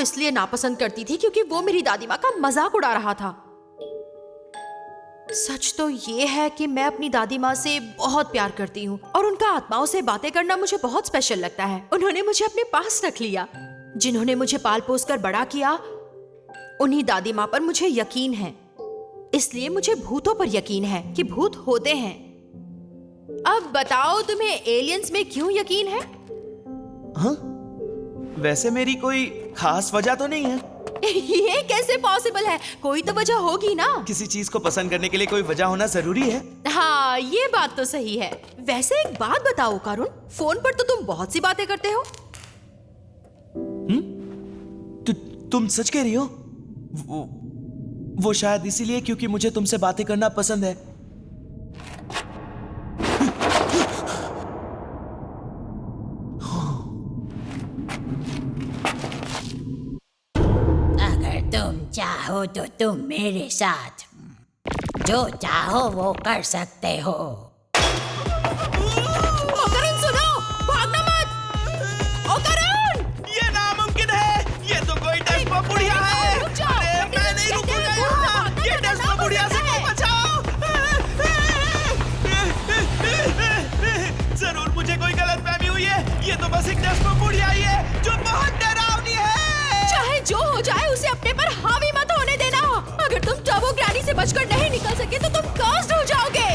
इसलिए नापसंद करती थी क्योंकि वो मेरी दादी माँ का मजाक उड़ा रहा था। सच तो ये है कि मैं अपनी दादी माँ से बहुत प्यार करती हूँ और उनका आत्माओं से बातें करना मुझे बहुत स्पेशल लगता है। उन्होंने मुझे अपने पास रख लिया। जिन्होंने मुझे पाल पोस कर बड़ा किया, उन्हीं दादी माँ पर मुझे यकीन है। इसलिए मुझे भूतों पर यकीन है कि भूत होते हैं। अब बताओ, तुम्हें एलियंस में क्यों यकीन है? हाँ? वैसे मेरी कोई खास वजह तो नहीं है। ये कैसे पॉसिबल है? कोई तो वजह होगी ना। किसी चीज को पसंद करने के लिए कोई वजह होना जरूरी है। हाँ, ये बात तो सही है। वैसे एक बात बताओ कारुण, फोन पर तो तुम बहुत सी बातें करते हो। तुम सच कह रही हो? वो शायद इसीलिए क्योंकि मुझे तुमसे बातें करना पसंद है। अगर तुम चाहो तो तुम मेरे साथ जो चाहो वो कर सकते हो। ओ करुण, सुनो, भागना मत। ओ करुण! ये नामुमकिन है। ये तो कोई डेस्पो बुढ़िया है। रुक जाओ। अरे मैं नहीं रुकूंगा यहाँ। ये डेस्पो बुढ़िया से को बचाओ। जरूर मुझे कोई गलतफहमी हुई है। ये तो बस एक डेस्पो बुढ़िया ही है जो बहुत डरावनी है। चाहे जो हो जाए, उसे अपने पर हावी मत होने देना। अगर तुम टर्बो ग्रैनी से बचकर नहीं निकल सके तो तुम कास्ट हो जाओगे।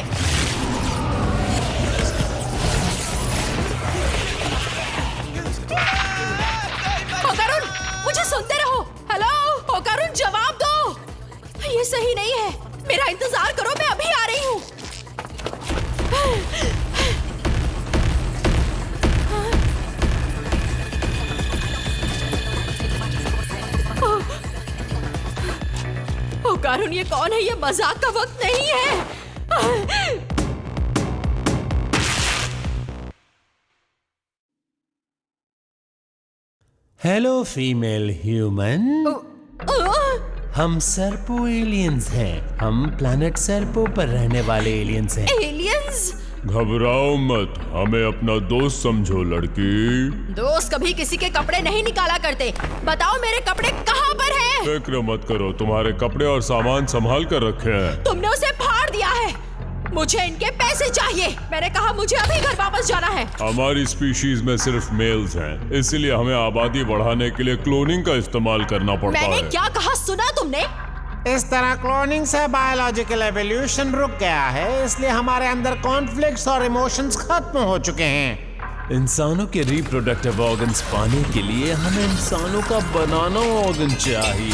ओ करुण, मुझे सुनते रहो। हेलो ओ करुण, जवाब दो। ये सही नहीं है। मेरा इंतजार करो, मैं अभी आ रही हूँ। ओ कारुण, ये कौन है? ये मजाक का वक्त नहीं है। हेलो फीमेल ह्यूमन, हम सर्पो एलियंस हैं। हम प्लैनेट सर्पो पर रहने वाले एलियंस हैं। एलियंस? घबराओ मत, हमें अपना दोस्त समझो लड़की। दोस्त कभी किसी के कपड़े नहीं निकाला करते। बताओ मेरे कपड़े कहाँ पर हैं? फिक्र मत करो, तुम्हारे कपड़े और सामान संभाल कर रखे हैं। तुमने उसे फाड़ दिया है। मुझे इनके पैसे चाहिए। मैंने कहा मुझे अभी घर वापस जाना है। हमारी स्पीशीज में सिर्फ मेल्स हैं, इसलिए हमें आबादी बढ़ाने के लिए क्लोनिंग का इस्तेमाल करना पड़ता मैंने है। क्या कहा, सुना तुमने? इस तरह क्लोनिंग से बायोलॉजिकल एवोल्यूशन रुक गया है, इसलिए हमारे अंदर कॉन्फ्लिक्ट्स और इमोशंस खत्म हो चुके हैं। इंसानों के रिप्रोडक्टिव ऑर्गन्स पाने के लिए हमें इंसानों का बनाना ऑर्गन चाहिए।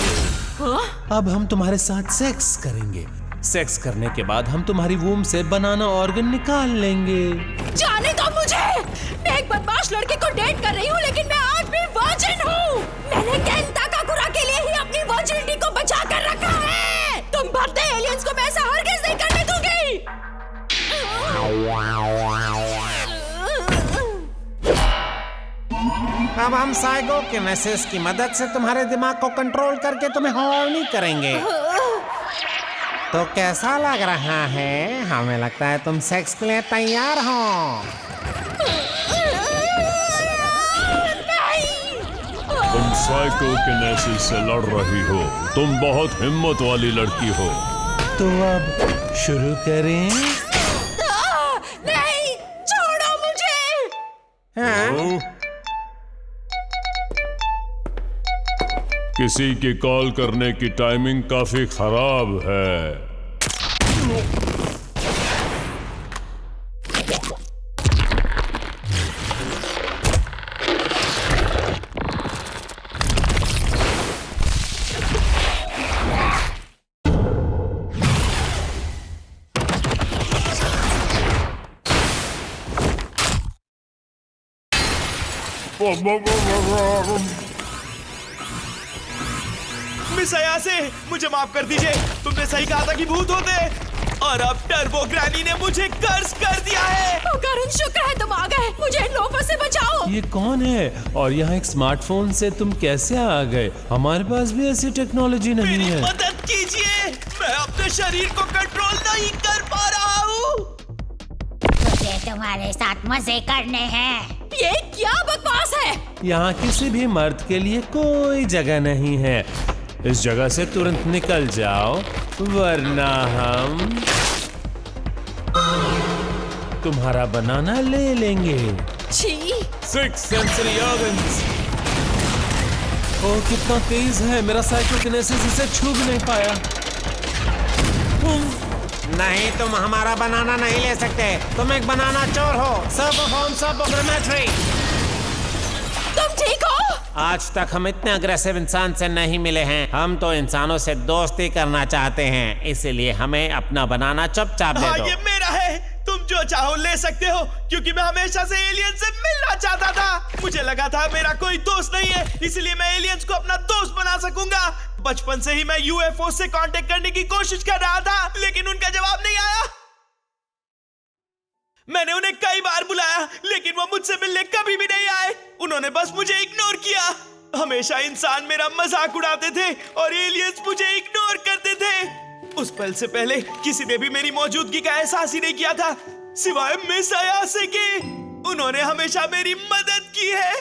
हाँ? अब हम तुम्हारे साथ सेक्स करेंगे। सेक्स करने के बाद हम तुम्हारी वूम से बनाना ऑर्गन निकाल लेंगे। जाने दो मुझे। मैं एक बदमाश लड़के को डेट कर रही हूँ, लेकिन मैं आज भी वर्जिन हूँ। मैंने केंटा काकुरा के लिए ही अपनी वर्जिनिटी को बचा कर रखा है। तुम भद्दे एलियंस को मैं ऐसा हरगिज़ नहीं करने दूंगी। अब हम साइकोकिनेसिस की मदद से तुम्हारे दिमाग को कंट्रोल करके तुम्हें हॉर्नी करेंगे। तो कैसा लग रहा है? हमें लगता है तुम सेक्स के लिए तैयार हो। तुम साइकोकिनेसिस से लड़ रही हो। तुम बहुत हिम्मत वाली लड़की हो। तो अब शुरू करें? नहीं, छोड़ो मुझे। हाँ? किसी की कॉल करने की टाइमिंग काफी खराब है। मिस अयासे, मुझे माफ कर दीजिए। तुमने सही कहा था कि भूत होते, और अब टर्बो ग्रैनी ने मुझे कर्ज कर दिया है। ओ करुण, शुक्र है तुम आ गए। मुझे इन लोगों से बचाओ। ये कौन है और यहाँ एक स्मार्टफोन से तुम कैसे आ गए? हमारे पास भी ऐसी टेक्नोलॉजी नहीं मेरी है। मदद कीजिए, मैं अपने शरीर को कंट्रोल नहीं कर पा रहा हूँ। मुझे तुम्हारे साथ मजे करने हैं। ये क्या बकवास है? यहाँ किसी भी मर्द के लिए कोई जगह नहीं है। इस जगह से तुरंत निकल जाओ, वरना हम तुम्हारा बनाना ले लेंगे। छी! 6 सेंसरी ऑर्गन्स। ओह, कितना तेज है! मेरा साइकोकिनेसिस इसे छू भी नहीं पाया। नहीं, तुम हमारा बनाना नहीं ले सकते। तुम एक बनाना चोर हो। सर्वोग्रामेट्री। तुम ठीक हो? आज तक हम इतने अग्रेसिव इंसान से नहीं मिले हैं। हम तो इंसानों से दोस्ती करना चाहते हैं, इसीलिए हमें अपना बनाना चुपचाप दे हाँ, दो। ये मेरा है। तुम जो चाहो ले सकते हो, क्योंकि मैं हमेशा से एलियन से मिलना चाहता था। मुझे लगा था मेरा कोई दोस्त नहीं है, इसलिए मैं एलियंस को अपना दोस्त बना सकूंगा। बचपन से ही मैं यूएफओ से कांटेक्ट करने की कोशिश कर रहा था, लेकिन उनका जवाब नहीं आया। मैंने उन्हें कई बार बुलाया, लेकिन वो मुझसे मिलने कभी भी नहीं आए। उन्होंने बस मुझे इग्नोर किया। हमेशा इंसान मेरा मजाक उड़ाते थे और एलियंस मुझे इग्नोर करते थे। उस पल से पहले किसी ने भी मेरी मौजूदगी का एहसास ही नहीं किया था, सिवाय मिस अयासे के। उन्होंने हमेशा मेरी मदद की है,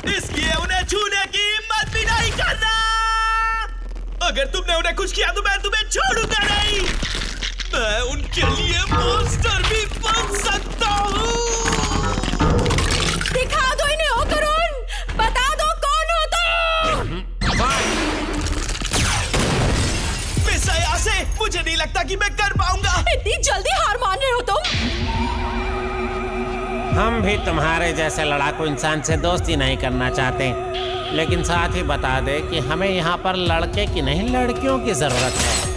इसलिए उन्हें छूने की हिम्मत भी नहीं करना। अगर तुमने उन्हें कुछ किया तो मैं तुम्हें छोड़ूंगा नहीं। मैं उनके लिए मॉन्स्टर भी बन सकता हूँ। दिखा दो इन्हें ओकरून, बता दो कौन हो तुम। मिस अयासे, मुझे नहीं लगता कि मैं कर पाऊंगा। इतनी जल्दी हार मान रहे हो तुम? हम भी तुम्हारे जैसे लड़ाकू इंसान से दोस्ती नहीं करना चाहते, लेकिन साथ ही बता दे कि हमें यहाँ पर लड़के की नहीं लड़कियों की जरूरत है।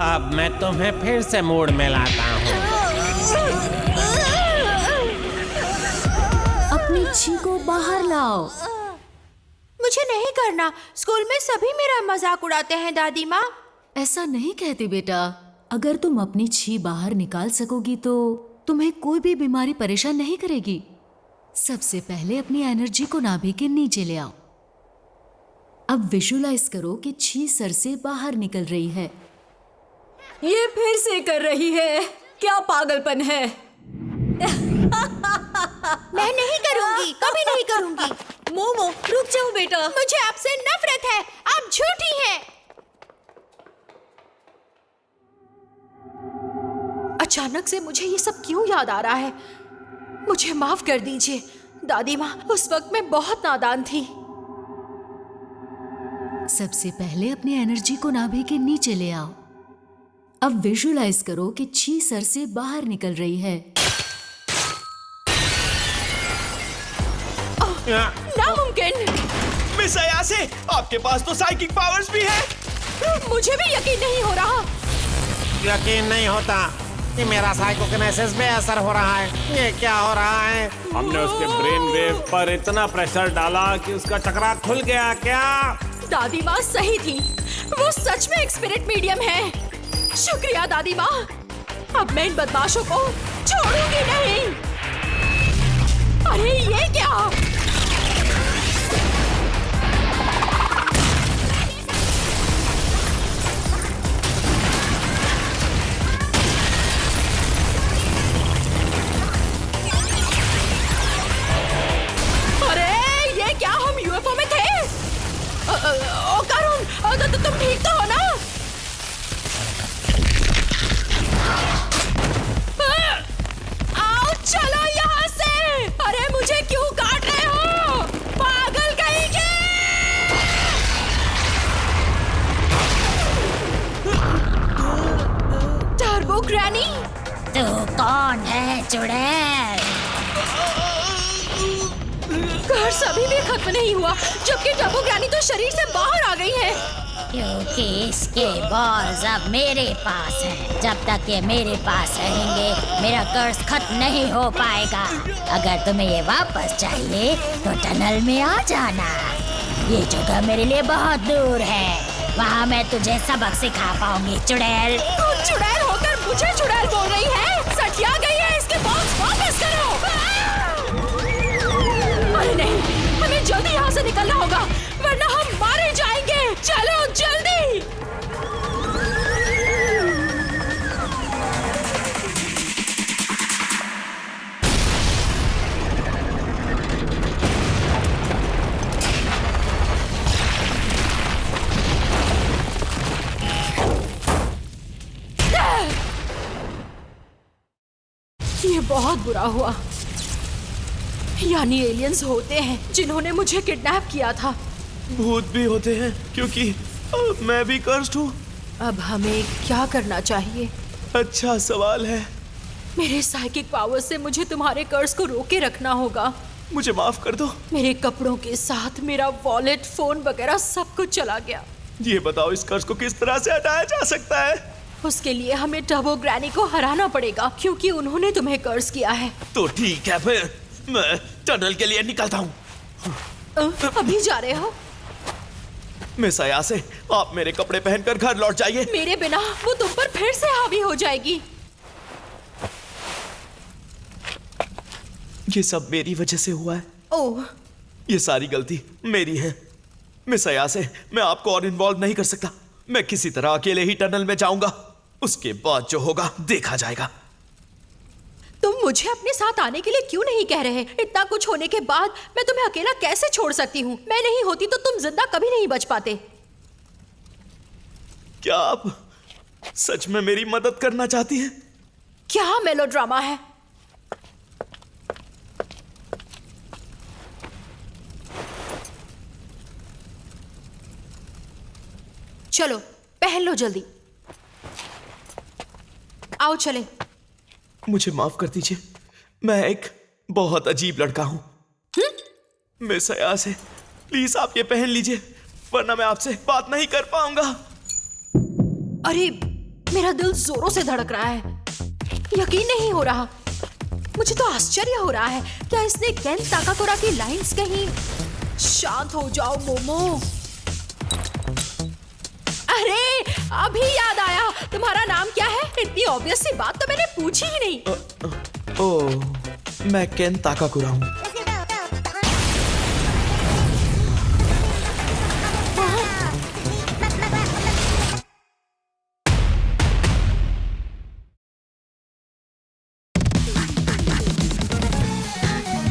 अब मैं तुम्हें फिर से मूड में लाता हूँ। अपनी छी को बाहर लाओ। मुझे नहीं करना। स्कूल में सभी मेरा मजाक उड़ाते हैं दादी माँ। ऐसा नहीं कहती बेटा। अगर तुम अपनी छी बाहर निकाल सकोगी तो तुम्हें कोई भी बीमारी परेशान नहीं करेगी। सबसे पहले अपनी एनर्जी को नाभि के नीचे ले आओ। अब विजुलाइज करो कि छी सर से बाहर निकल रही है। ये फिर से कर रही है। क्या पागलपन है। मैं नहीं करूंगी, कभी नहीं करूंगी। मोमो रुक जाओ बेटा। मुझे आपसे नफरत है, आप झूठी हैं। अचानक से मुझे ये सब क्यों याद आ रहा है? मुझे माफ कर दीजिए दादी माँ, उस वक्त मैं बहुत नादान थी। सबसे पहले अपनी एनर्जी को नाभि के नीचे ले आओ। अब विजुलाइज करो कि छी सर से बाहर निकल रही है। नामुमकिन। मिस अयासे, आपके पास तो साइकिक पावर्स भी है। मुझे भी यकीन नहीं हो रहा। यकीन नहीं होता कि मेरा साइकोकिनेसिस बेअसर हो रहा है। ये क्या हो रहा है? हमने उसके ब्रेन वेव पर इतना प्रेशर डाला कि उसका चक्रा खुल गया क्या? दादी माँ सही थी, वो सच में एक स्पिरिट मीडियम है। शुक्रिया दादी माँ। अब मैं इन बदमाशों को छोड़ूंगी नहीं। अरे ये क्या? अरे ये क्या, हम यूएफओ में थे? ओकारून, तुम ठीक तो हो ना? आओ चलो यहाँ से। अरे मुझे क्यों काट रहे हो, पागल कहीं के। टर्बो ग्रैनी, तू कौन है चुड़ैल? कर्स अभी भी खत्म नहीं हुआ, जबकि टर्बो ग्रैनी तो शरीर से बाहर आ गई है। क्योंकि इसके बॉल्स अब मेरे पास हैं। जब तक ये मेरे पास रहेंगे मेरा कर्ज खत्म नहीं हो पाएगा। अगर तुम्हें ये वापस चाहिए तो टनल में आ जाना। ये जगह मेरे लिए बहुत दूर है, वहाँ मैं तुझे सबक सिखा पाऊंगी चुड़ैल। तुम चुड़ैल होकर मुझे चुड़ैल बोल रही है? सठिया गई है, इसके बॉक्स वापस करो। अरे नहीं, हमें जल्दी यहाँ से निकलना होगा, वरना हम मारे जाएंगे। चलो जल्दी। बहुत बुरा हुआ। यानी एलियंस होते हैं जिन्होंने मुझे किडनैप किया था। भूत भी होते हैं क्योंकि मैं भी कर्स्ड हूँ। अब हमें क्या करना चाहिए? अच्छा सवाल है। मेरे साइकिक पावर से मुझे तुम्हारे कर्ज को रोके रखना होगा। मुझे माफ कर दो। मेरे कपड़ों के साथ मेरा वॉलेट, फोन वगैरह सब कुछ चला गया। ये बताओ इस कर्ज को किस तरह से हटाया जा सकता है? उसके लिए हमें टर्बो ग्रैनी को हराना पड़ेगा क्योंकि उन्होंने तुम्हें कर्ज किया है। तो ठीक है, फिर मैं टनल के लिए निकलता हूँ। अभी जा रहे हो? मिस आया से आप मेरे कपड़े पहनकर घर लौट जाइए। मेरे बिना वो तुम पर फिर से हावी हो जाएगी। ये सब मेरी वजह से हुआ है। ओह, ये सारी गलती मेरी है। मिस आया से मैं आपको और इन्वॉल्व नहीं कर सकता। मैं किसी तरह अकेले ही टनल में जाऊंगा। उसके बाद जो होगा देखा जाएगा। तुम मुझे अपने साथ आने के लिए क्यों नहीं कह रहे? इतना कुछ होने के बाद मैं तुम्हें अकेला कैसे छोड़ सकती हूँ? मैं नहीं होती तो तुम जिंदा कभी नहीं बच पाते। क्या आप सच में मेरी मदद करना चाहती हैं? क्या मेलोड्रामा है? चलो पहन लो जल्दी। आओ चले। मुझे माफ कर दीजिए, मैं एक बहुत अजीब लड़का हूं। मिस आया से प्लीज आप ये पहन लीजिए, वरना मैं आपसे बात नहीं कर पाऊंगा। अरे मेरा दिल जोरों से धड़क रहा है। यकीन नहीं हो रहा। मुझे तो आश्चर्य हो रहा है। क्या इसने केन ताकाकोरा की लाइंस कहीं? शांत हो जाओ मोमो। अरे अभी याद आया, तुम्हारा नाम क्या है? इतनी ऑब्वियस सी बात तो मैंने पूछी ही नहीं। ओह, मैं केन ताकाकुरा हूँ।